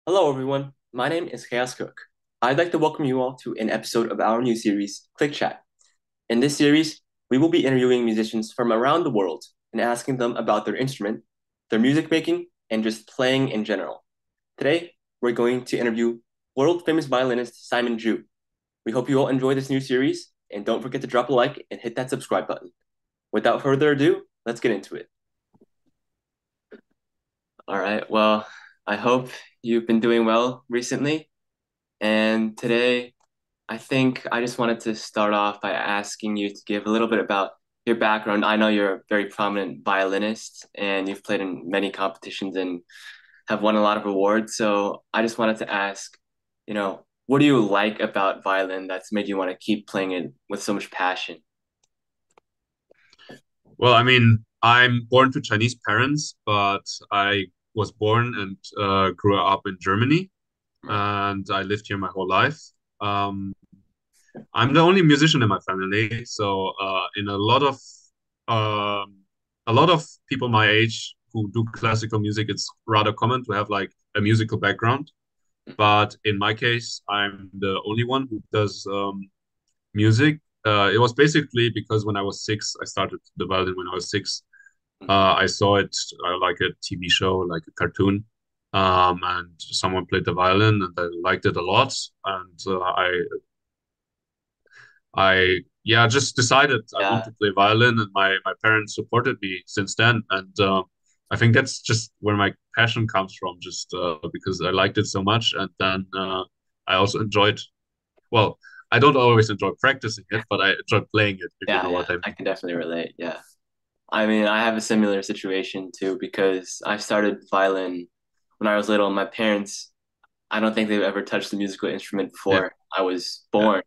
Hello, everyone. My name is Chaos Cook. I'd like to welcome you all to an episode of our new series, CliKK CHAT. In this series, we will be interviewing musicians from around the world and asking them about their instrument, their music making, and just playing in general. Today, we're going to interview world famous violinist Simon Zhu. We hope you all enjoy this new series, and don't forget to drop a like and hit that subscribe button. Without further ado, let's get into it. All right, well, I hope you've been doing well recently. And today, I think I just wanted to start off by asking you to give a little bit about your background. I know you're a very prominent violinist and you've played in many competitions and have won a lot of awards. So I just wanted to ask, what do you like about violin that's made you want to keep playing it with so much passion? Well, I mean, I'm born to Chinese parents, but I was born and grew up in Germany, Right. and I lived here my whole life. Um, I'm the only musician in my family, so in um, a lot of people my age who do classical music, it's rather common to have like a musical background. Mhm. But in my case, I'm the only one who does music. It was basically because when I was six, I started the violin when I was six. Mhm. I saw it like a TV show, like a cartoon, and someone played the violin, and I liked it a lot. And I just decided I want Yeah, to play violin, and my parents supported me since then. And I think that's just where my passion comes from, just because I liked it so much. And then I also enjoyed. Well, I don't always enjoy practicing it, but I enjoy playing it, if you yeah, know yeah. what I I mean. can definitely relate. Yeah. I mean, I have a similar situation too because I started violin when I was little. My parents, I don't think they've ever touched the musical instrument Yeah, before I was yeah, born.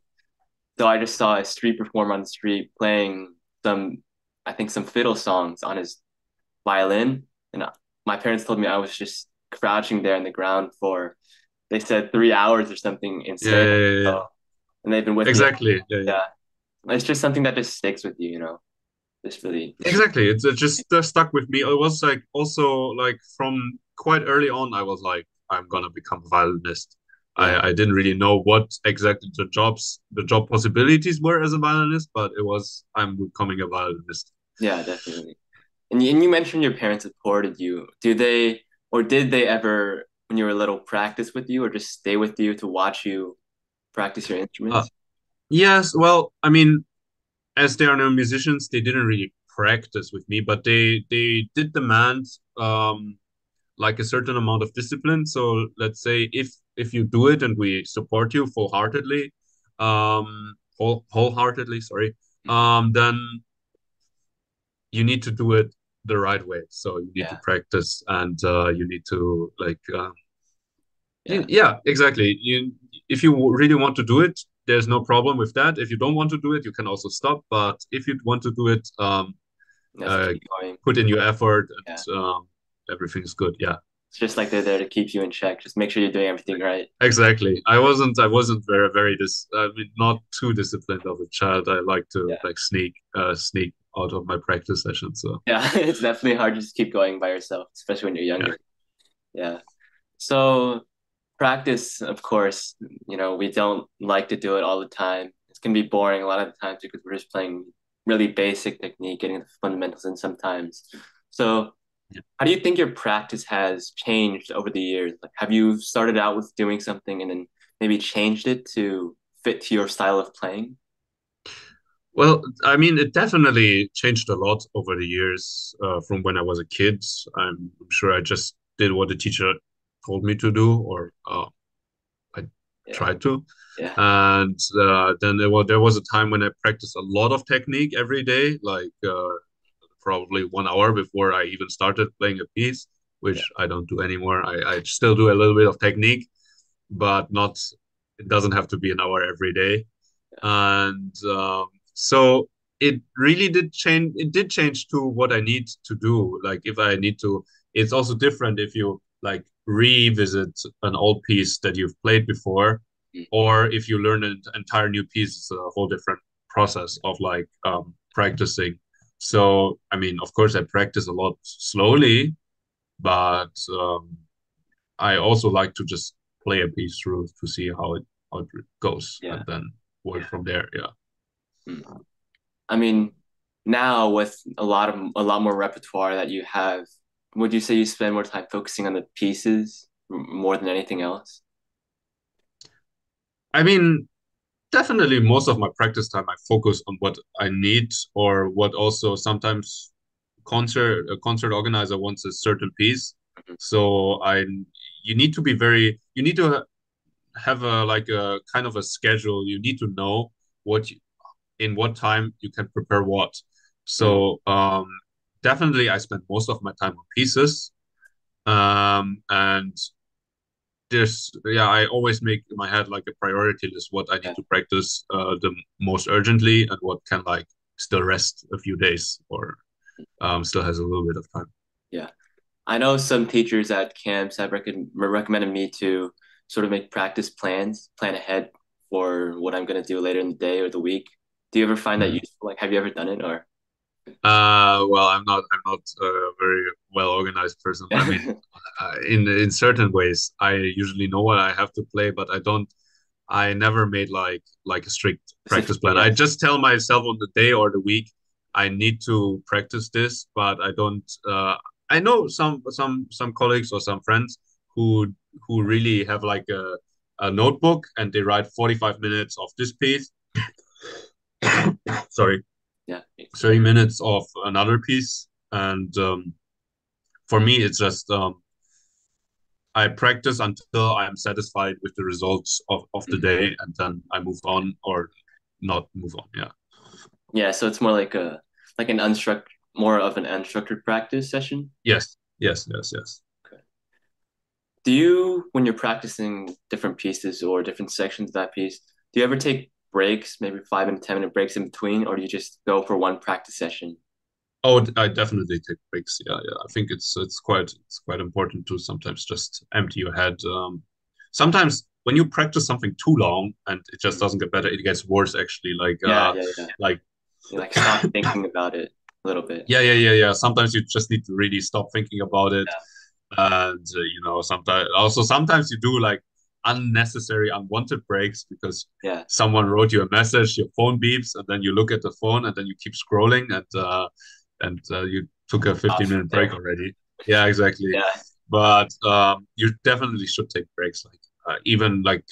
So I just saw a street performer on the street playing some, I think some fiddle songs on his violin, and my parents told me I was just crouching there on the ground for, they said 3 hours or something yeah, insane. yeah, yeah, yeah. So, and they've been with me. Exactly. Yeah, yeah. Yeah, it's just something that just sticks with you, Just really. Exactly. It's just stuck with me. It was like also like from quite early on, I was like, I'm gonna become a violinist. Yeah, I didn't really know what exactly the job possibilities were as a violinist, but it was I'm becoming a violinist. yeah, definitely. And you mentioned your parents supported you. Do they or did they ever, when you were little, practice with you or just stay with you to watch you practice your Uh, instruments? yes, well, I mean, as they are no musicians, they didn't really practice with me, but they did demand like a certain amount of discipline. So let's say if you do it and we support you full-heartedly, wholeheartedly, sorry, Mhm. then you need to do it the right way. So you need to Yeah, practice and you need to like yeah, yeah, exactly. You if you really want to do it, there's no problem with that. If you don't want to do it, you can also stop. But if you want to do it, that's uh, keep going. put in your effort Yeah, and everything's good. Yeah. it's just like they're there to keep you in check. Just make sure you're doing everything right. Exactly. I wasn't very I mean not too disciplined of a child. I like to Yeah, like sneak out of my practice session. So yeah, it's definitely hard to just keep going by yourself, especially when you're yeah. younger. Yeah. So practice, of course, we don't like to do it all the time. It's gonna be boring a lot of the times because we're just playing really basic technique, getting the fundamentals in sometimes. So Yeah. how do you think your practice has changed over the years? Like, have you started out with doing something and then maybe changed it to fit to your style of playing? Well, I mean, it definitely changed a lot over the years from when I was a kid. I'm sure I just did what the teacher told me to do, or I Yeah, tried to. yeah, And then there was a time when I practiced a lot of technique every day, like probably 1 hour before I even started playing a piece, yeah, which I don't do anymore. I still do a little bit of technique, but not, it doesn't have to be an hour every day. And so it really did change. It did change to what I need to do. Like if I need to, it's also different if you like revisit an old piece that you've played before, mm, or if you learn an entire new piece. It's a whole different process of like practicing. So I mean, of course, I practice a lot slowly, but I also like to just play a piece through to see how it goes Yeah. and then work from there. Yeah. Mm. I mean, now with a lot more repertoire that you have, would you say you spend more time focusing on the pieces more than anything else? I mean, definitely most of my practice time I focus on what I need or what also sometimes a concert organizer wants a certain piece. Mhm. So I you need to be very you need to have a like a kind of a schedule. You need to know what you, in what time you can prepare what. Mm. So definitely I spend most of my time on pieces. And there's yeah, I always make in my head like a priority list what I need Yeah, to practice the most urgently and what can like still rest a few days or still has a little bit of time. yeah. I know some teachers at camps have recommended me to sort of make practice plans, plan ahead for what I'm going to do later in the day or the week. Do you ever find that Mhm. useful? Like, have you ever done it or? Well, I'm not a very well organized person. I mean, in certain ways, I usually know what I have to play, but I never made like a strict practice Specifically, plan. yeah. I just tell myself on the day or the week I need to practice this, but I don't. I know some colleagues or some friends who really have like a notebook and they write 45 minutes of this piece. Sorry, Yeah. 30 minutes of another piece, and for me, it's just I practice until I'm satisfied with the results of the Mm. day, and then I move on or not move on. Yeah. Yeah, so it's more like an unstructured more of an unstructured practice session. Yes. Yes. Yes. Yes. Okay. Do you, when you're practicing different pieces or different sections of that piece, do you ever take breaks, maybe 5 and 10 minute breaks in between, or do you just go for one practice session? Oh, I definitely take breaks. Yeah. Yeah. I think it's quite important to sometimes just empty your head. Sometimes when you practice something too long and it just Mm. doesn't get better, it gets worse actually. Yeah, yeah, yeah. Like You like stop thinking about it a little bit. yeah. Sometimes you just need to really stop thinking about it. Yeah, And sometimes you do like unnecessary unwanted breaks because yeah. someone wrote you a message, your phone beeps, and then you look at the phone and then you keep scrolling and you took a Pause 15-minute right there. break already. Yeah, exactly. Yeah, But you definitely should take breaks like even like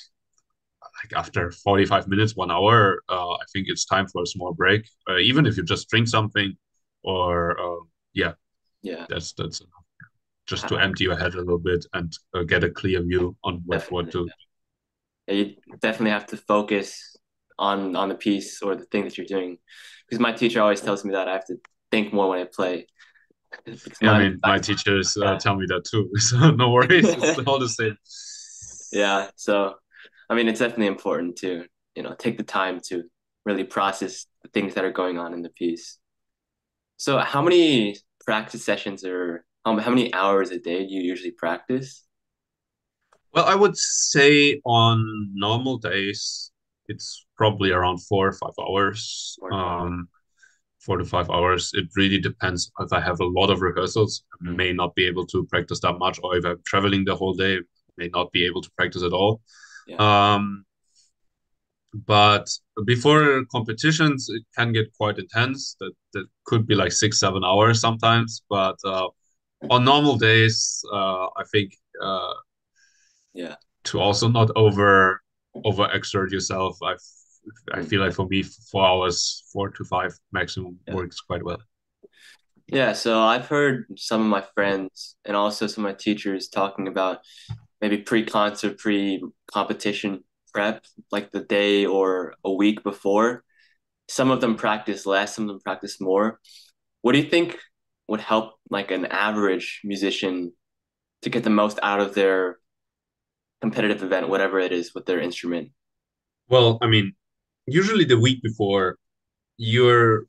after 45 minutes 1 hour. I think it's time for a small break, even if you just drink something or yeah, yeah. that's just to Ha- empty your head a little bit and get a clear view on what Definitely. to. Yeah, you definitely have to focus on the piece or the thing that you're doing. Because my teacher always tells me that I have to think more when I play. Because Yeah, I my mean, my teachers yeah. tell me that too, so no worries. It's all the same. Yeah, so I mean, it's definitely important to, take the time to really process the things that are going on in the piece. So, how many practice sessions or how many hours a day do you usually practice? Well, I would say on normal days, it's probably around 4 or 5 hours. 4 to 5 hours. 4 to 5 hours. It really depends. If I have a lot of rehearsals, I Mm, may not be able to practice that much, or if I'm traveling the whole day, may not be able to practice at all. yeah. Um, but before competitions, it can get quite intense. That could be like 6, 7 hours sometimes. But on normal days, I think Yeah. to also not overexert yourself. I Mm, feel like for me, 4 hours, 4 to 5 maximum yeah. works quite well. Yeah, so I've heard some of my friends and also some of my teachers talking about maybe pre-concert, pre-competition prep, like the day or a week before. Some of them practice less, some of them practice more. What do you think would help like an average musician to get the most out of their competitive event, whatever it is, with their instrument? Well, I mean, usually the week before, you're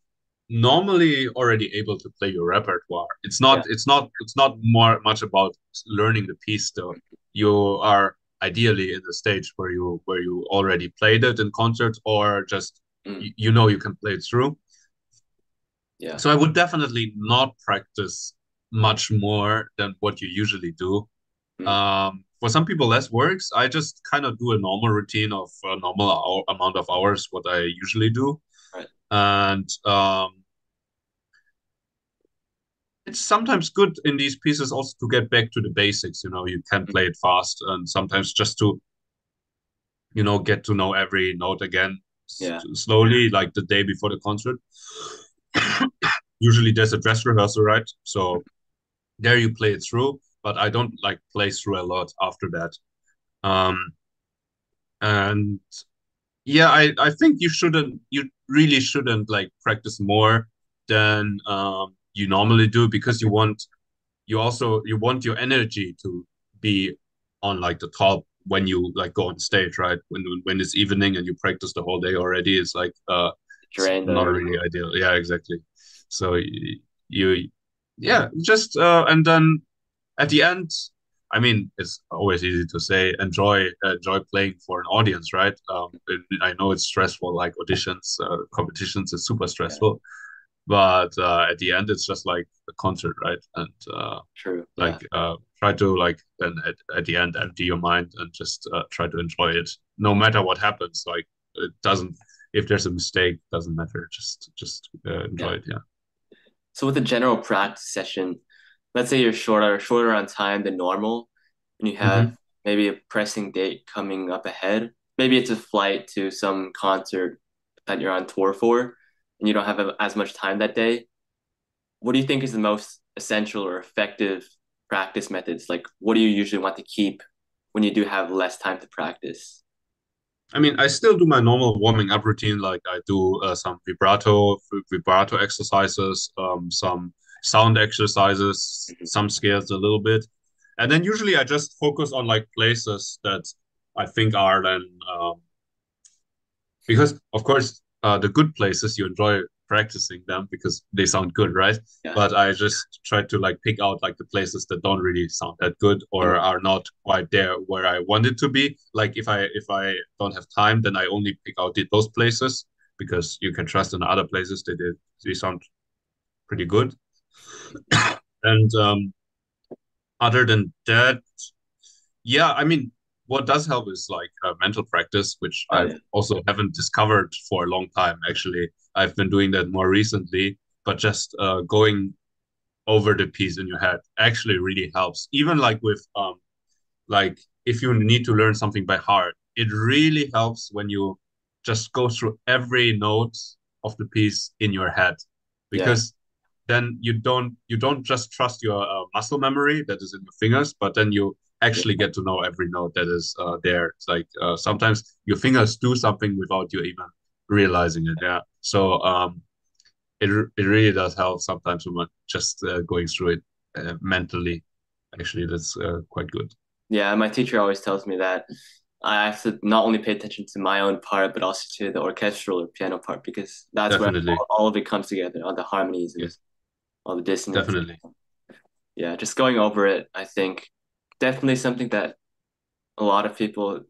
normally already able to play your repertoire. It's Yeah. not it's not it's not more much about learning the piece though. You are ideally in the stage where you already played it in concerts or just Mm, you know you can play it through. yeah. So I would definitely not practice much more than what you usually do. Mm, for some people less works. I just kind of do a normal routine of a normal amount of hours, what I usually do. Right. And it's sometimes good in these pieces also to get back to the basics. You can Mhm. play it fast, and sometimes just to, get to know every note again Yeah. slowly, like the day before the concert. Usually there's a dress rehearsal, right? So there you play it through, but I don't like play through a lot after that. Um, and yeah, I think you really shouldn't like practice more than you normally do, because you want your energy to be on like the top when you like go on stage, right? When it's evening and you practice the whole day already, it's like it's Drained not already. really ideal. Yeah, exactly. So you yeah, just and then at the end, I mean, it's always easy to say enjoy playing for an audience, right? I know it's stressful, like auditions, competitions is super Yeah. stressful, but at the end, it's just like a concert, right? And True. Yeah. like try to like then at the end empty your mind and just try to enjoy it, no matter what happens. Like it doesn't, if there's a mistake, doesn't matter. Just enjoy Yeah. it. Yeah. So with a general practice session, let's say you're shorter on time than normal, and you have Hmm. maybe a pressing date coming up ahead. Maybe it's a flight to some concert that you're on tour for, and you don't have as much time that day. What do you think is the most essential or effective practice methods? Like, what do you usually want to keep when you do have less time to practice? I mean, I still do my normal warming up routine. Like I do some vibrato exercises, some sound exercises, Mhm. some scales a little bit, and then usually I just focus on like places that I think are then because of course the good places you enjoy practicing them because they sound good, right? Yeah, But I just try to like pick out like the places that don't really sound that good in or it. are not quite there where I want it to be. Like if I don't have time, then I only pick out those places because you can trust in other places they sound pretty good. And other than that, yeah, I mean, what does help is like mental practice, which Oh I've yeah, also haven't discovered for a long time. Actually, I've been doing that more recently, but just going over the piece in your head actually really helps. Even like with like if you need to learn something by heart, it really helps when you just go through every note of the piece in your head, yeah, because then you don't just trust your muscle memory that is in your fingers, but then you actually yeah, get to know every note that is there. It's like sometimes your fingers do something without you even realizing it. Yeah. So it really does help sometimes when just going through it mentally. Actually, that's quite good. yeah. My teacher always tells me that I have to not only pay attention to my own part, but also to the orchestral or piano part because that's where Definitely. all of it comes together, all the harmonies Yeah, and all the dissonance. definitely. Yeah, just going over it, I think definitely something that a lot of people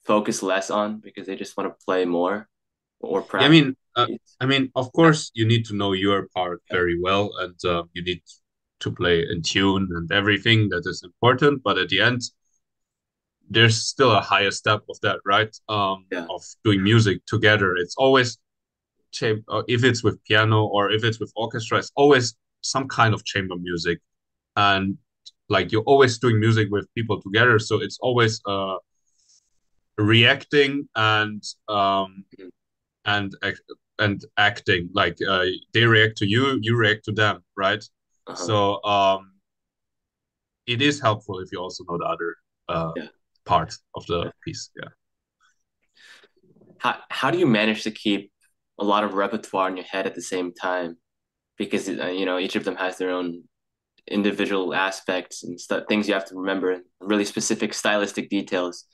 focus less on because they just want to play more or Yeah, practice. I mean, of course, you need to know your part very well, and you need to play in tune and everything that is important. But at the end, there's still a higher step of that, right? Yeah, Of doing music together. It's always if it's with piano or if it's with orchestra, it's always some kind of chamber music, and like you're always doing music with people together, so it's always reacting mhm. and and acting like they react to you, you react to them, right? Uh-huh. So it is helpful if you also know the other uh, Yeah. part of the Yeah. piece. Yeah. How do you manage to keep a lot of repertoire in your head at the same time? Because each of them has their own individual aspects and stuff, things you have to remember, really specific stylistic details.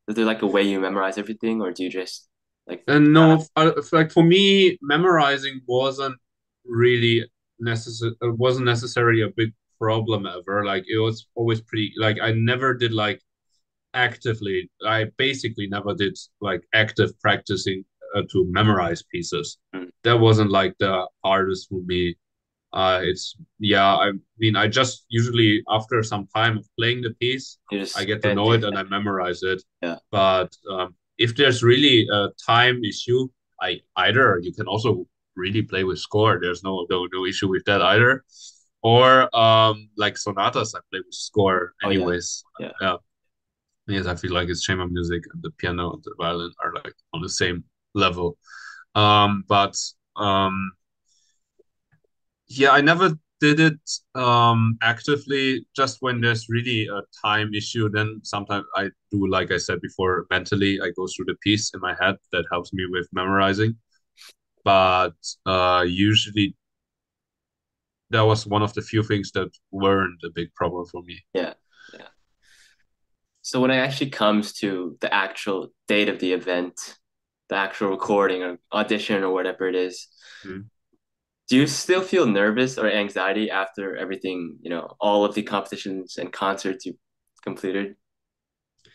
Is there like a way you memorize everything, or do you just like And uh, no, like for me, memorizing wasn't necessarily a big problem ever. Like it was always pretty. Like I never did like actively. I basically never did like active practicing to memorize pieces. mm, That wasn't like the hardest for me. It's yeah, I mean, I just usually after some time of playing the piece, You I just get to get know into it and I memorize it. yeah. But if there's really a time issue, I either you can also really play with score. There's no issue with that either. Or like sonatas, I play with score Oh yeah. anyways. Yeah. Yeah, because I feel like it's chamber music and the piano and the violin are like on the same level. But yeah, I never did it actively. Just when there's really a time issue, then sometimes I do, like I said before, mentally I go through the piece in my head that helps me with memorizing. But usually that was one of the few things that weren't a big problem for me. Yeah. Yeah. So when it actually comes to the actual date of the event, the actual recording or audition or whatever it is, Mm. do you still feel nervous or anxiety after everything, all of the competitions and concerts you completed?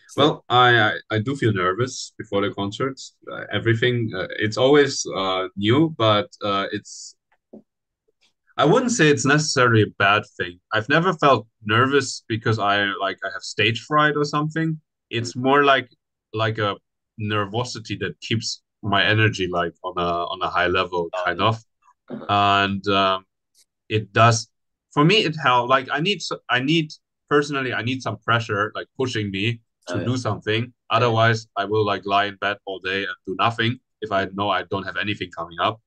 Still? Well, I do feel nervous before the concerts. Everything it's always new, but it's I wouldn't say it's necessarily a bad thing. I've never felt nervous because I have stage fright or something. Mm. It's more like a nervosity that keeps my energy like on a high level Oh, kind yeah. of. Uh-huh. And it does for me it helps like I need personally I need some pressure like pushing me Oh, to yeah. do something. Yeah. Otherwise I will like lie in bed all day and do nothing if I know I don't have anything coming up.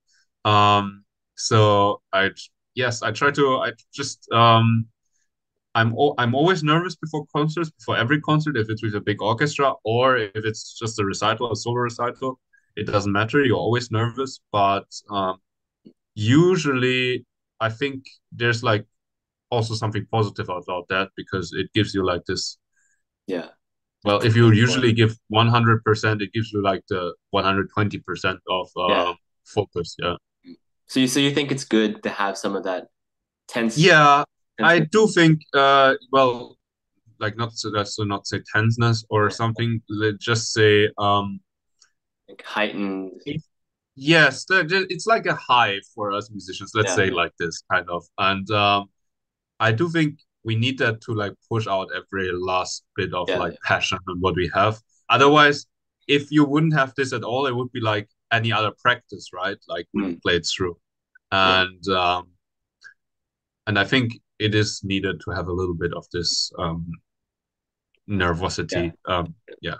So I yes I try to I just I'm always nervous before concerts, before every concert, if it's with a big orchestra or if it's just a recital, a solo recital. It doesn't matter. You're always nervous, but usually I think there's like also something positive about that because it gives you like this. Yeah. Well, if you usually give 100%, it gives you like the 120% of Yeah. focus. Yeah. So you think it's good to have some of that tense Yeah, I tenseness, do think, well, like not so not say tenseness or yeah, something. Let's just say, like heightened. yes, it's like a high for us musicians. Let's Yeah. say like this kind of, and I do think we need that to like push out every last bit of Yeah. like passion and what we have. Otherwise, if you wouldn't have this at all, it would be like any other practice, right? Like we Mm. played through. Yeah. And I think it is needed to have a little bit of this Yeah. nervosity. Yeah.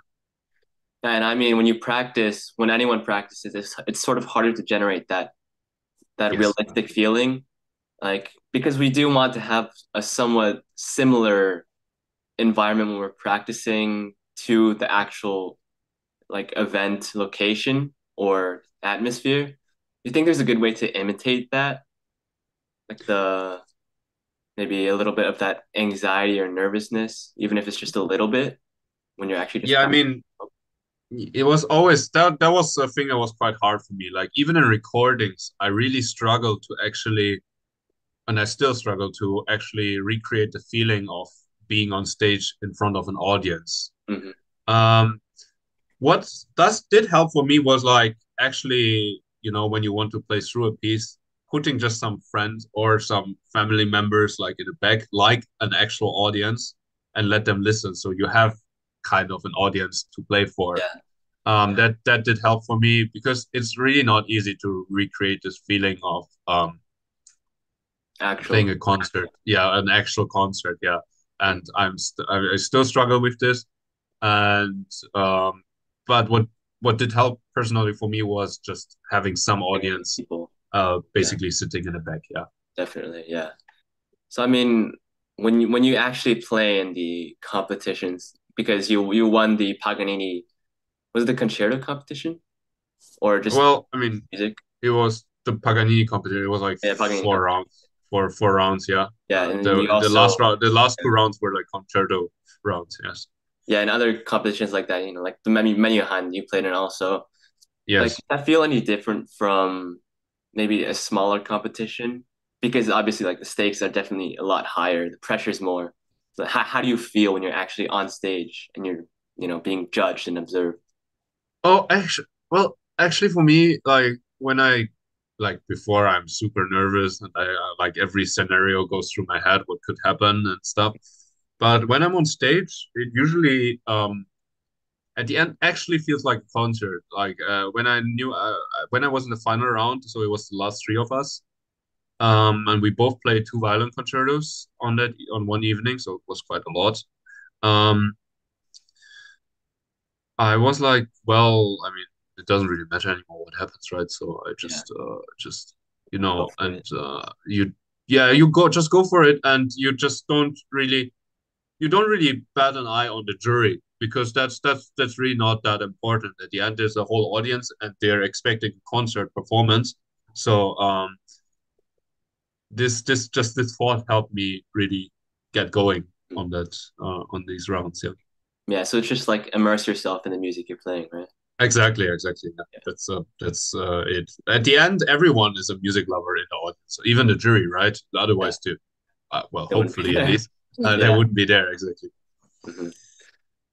And I mean, when you practice, when anyone practices, it's sort of harder to generate that Yes. realistic feeling, like because we do want to have a somewhat similar environment when we're practicing to the actual like event location or atmosphere. You think there's a good way to imitate that, like the maybe a little bit of that anxiety or nervousness, even if it's just a little bit when you're actually just Yeah. I practicing? mean, it was always that was a thing that was quite hard for me. Like even in recordings, I really struggled to actually, and I still struggle to actually recreate the feeling of being on stage in front of an audience. Hmm. Um, what does did help for me was like actually, when you want to play through a piece, putting just some friends or some family members like in the back, like an actual audience, and let them listen. So you have kind of an audience to play for. Yeah, That did help for me because it's really not easy to recreate this feeling of actual. playing a concert. Yeah, an actual concert. Yeah, and I still struggle with this. And but what did help personally for me was just having some Bringing audience, people. Yeah, basically sitting in the back. Yeah. definitely. Yeah. So I mean, when you actually play in the competitions, because you won the Paganini, was it the concerto competition or just Well, I mean, music? it was the Paganini competition. It was like Yeah, Paganini four competition. rounds, four rounds. Yeah. Yeah, and then you The also last round, the last two rounds were like concerto rounds. Yes. yeah, and other competitions like that, like the Menyuhan you played in also. Like, Yes. does that feel any different from maybe a smaller competition? Because obviously, like the stakes are definitely a lot higher. The pressure's more. So how do you feel when you're actually on stage and you're, being judged and observed? Oh, actually, well, actually, for me, like when I like before I'm super nervous and I like every scenario goes through my head, what could happen and stuff. But when I'm on stage, it usually at the end actually feels like a concert. Like when I was in the final round, so it was the last three of us. And we both played two violin concertos on one evening, so it was quite a lot. Um, I was like, well, I mean, it doesn't really matter anymore what happens, right? So I Yeah, just go for and it. you just go for it, and you don't really bat an eye on the jury because that's really not that important. At the end, there's a whole audience, and they're expecting a concert performance. So this thought helped me really get going Mm. on these rounds. Yeah. Yeah, so it's just like immerse yourself in the music you're playing, right? Exactly, exactly. Yeah. That's it. At the end, everyone is a music lover in the audience, so even the jury, right? Yeah, Otherwise, too. Well, it wouldn't be hopefully at there. least they Yeah. wouldn't be there exactly. Hmm.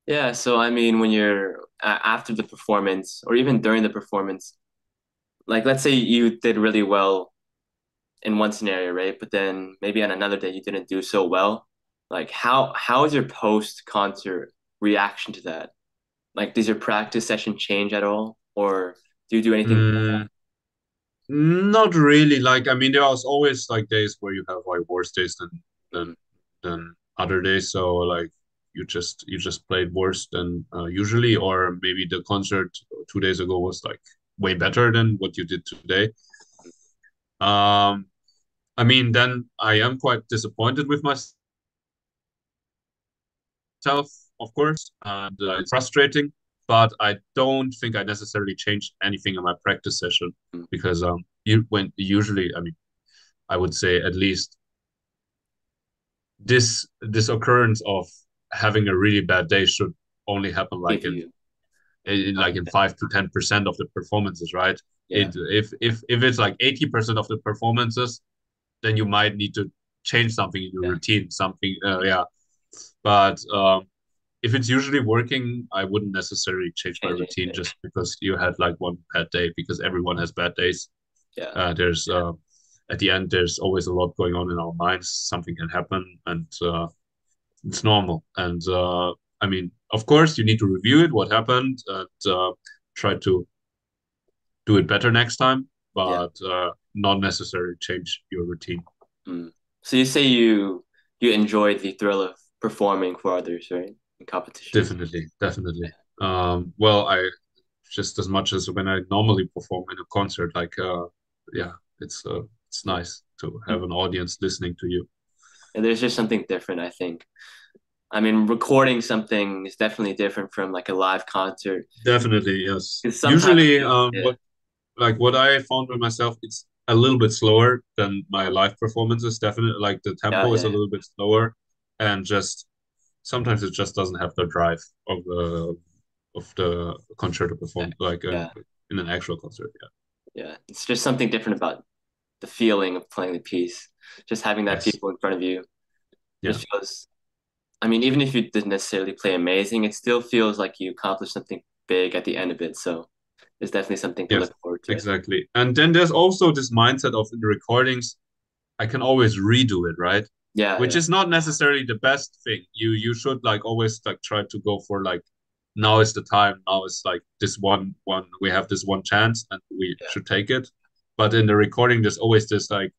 Yeah, so I mean, when you're after the performance or even during the performance, like let's say you did really well in one scenario, right? But then maybe on another day you didn't do so well. Like how is your post concert reaction to that? Like, does your practice session change at all, or do you do anything? Mm, Not really. Like, I mean, there was always like days where you have like worse days than Mhm. than other days. So like you just played worse than usually, or maybe the concert 2 days ago was like way better than what you did today. Um, I mean, then I am quite disappointed with myself, of course, and it's frustrating. But I don't think I necessarily changed anything in my practice session Mhm. because you when usually, I mean, I would say at least this occurrence of having a really bad day should only happen Give you, like in 5 to 10% of the performances, right? yeah, If it's like 80% of the performances, then you might need to change something in your yeah, routine, something yeah. But if it's usually working, I wouldn't necessarily change my change routine anything. just because you had like one bad day, because everyone has bad days. Yeah, There's at the end, there's always a lot going on in our minds. Something can happen, and it's normal. And I mean, of course, you need to review it, what happened, and try to do it better next time, yeah. but not necessarily change your routine. Mm. So you say you enjoy the thrill of performing for others, right? In competitions. Definitely, definitely. Well, I just as much as when I normally perform in a concert, like yeah, it's Mm. nice to have Mm. an audience listening to you. And there's just something different, I think. I mean, recording something is definitely different from like a live concert. Definitely, yes. Because sometimes, Usually, yeah, what I found with myself, it's a little bit slower than my live performances. Definitely, like the yeah, tempo is yeah, a yeah, little bit slower, and just sometimes it just doesn't have the drive of the concerto yeah, perform like yeah, in an actual concert. yeah. It's just something different about the feeling of playing the piece. Just having Yeah. that Yes. people in front of you Yeah. just feels. I mean, even if you didn't necessarily play amazing, it still feels like you accomplished something big at the end of it. So it's definitely something to Yes. look forward to, I think. Exactly. And then there's also this mindset of in the recordings, I can always redo it, right? Yeah, Which yeah, is not necessarily the best thing. You should like always like try to go for like now is the time. Now is like this one we have this one chance and we yeah. should take it. But in the recording, there's always this like,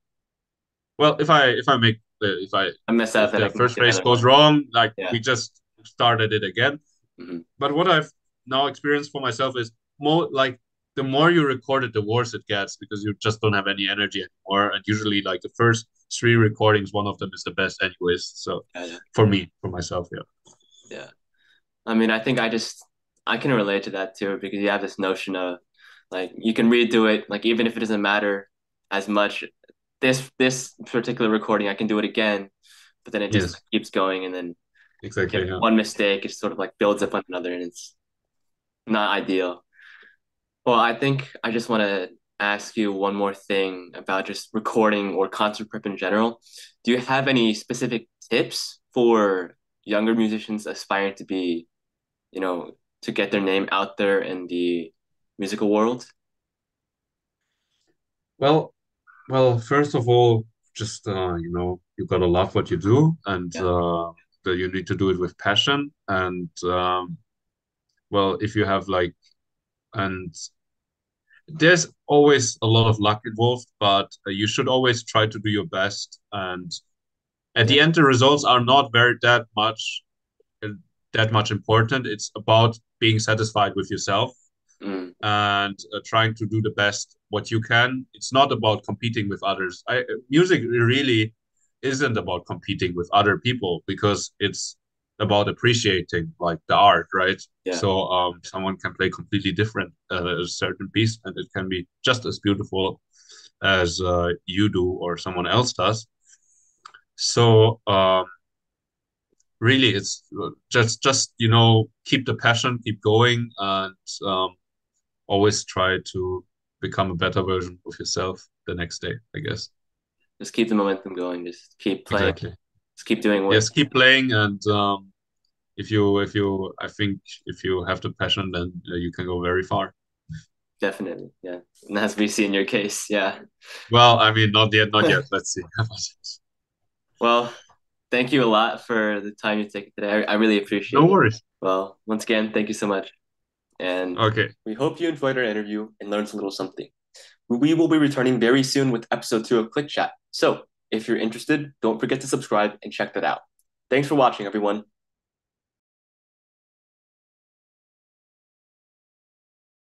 well, if I make the I mess up if and I the can first get phrase another goes one. wrong, like Yeah. we just started it again. Hmm. But what I've now experienced for myself is more like the more you record it, the worse it gets because you just don't have any energy anymore. And usually, like the first three recordings, one of them is the best, anyways. So Yeah, yeah, for me, for myself, yeah, yeah. I mean, I think I can relate to that too because you have this notion of like you can redo it, like even if it doesn't matter as much. This particular recording, I can do it again, but then it just yes, like, keeps going, and then if you exactly, have yeah, one mistake, it sort of like builds up on another, and it's not ideal. Well, I think I just want to ask you one more thing about just recording or concert prep in general. Do you have any specific tips for younger musicians aspiring to be, you know, to get their name out there in the musical world? Well, well, first of all, just you gotta love what you do, and Yeah. that you need to do it with passion. And well, if you have like, and there's always a lot of luck involved, but you should always try to do your best. And at Yeah. the end, the results are not very uh, that much important. It's about being satisfied with yourself Mm. and trying to do the best what you can. It's not about competing with others. Music really isn't about competing with other people because it's about appreciating like the art, right? Yeah. So someone can play completely different a certain piece, and it can be just as beautiful as you do or someone else does. So really, it's just keep the passion, keep going, and always try to become a better version of yourself the next day, I guess. Just keep the momentum going. Just keep playing. Exactly. Just keep doing what. Yes, keep playing, and I think if you have the passion, then you can go very far. Definitely. Yeah. And as we see in your case. Yeah. Well, I mean, not yet, not yet. Let's see. Well, thank you a lot for the time you take today. I really No appreciate it. worries. Well, once again, thank you so much. And Okay. we hope you enjoyed our interview and learned a little something. We will be returning very soon with episode 2 of CliKK CHAT. So if you're interested, don't forget to subscribe and check that out. Thanks for watching, everyone.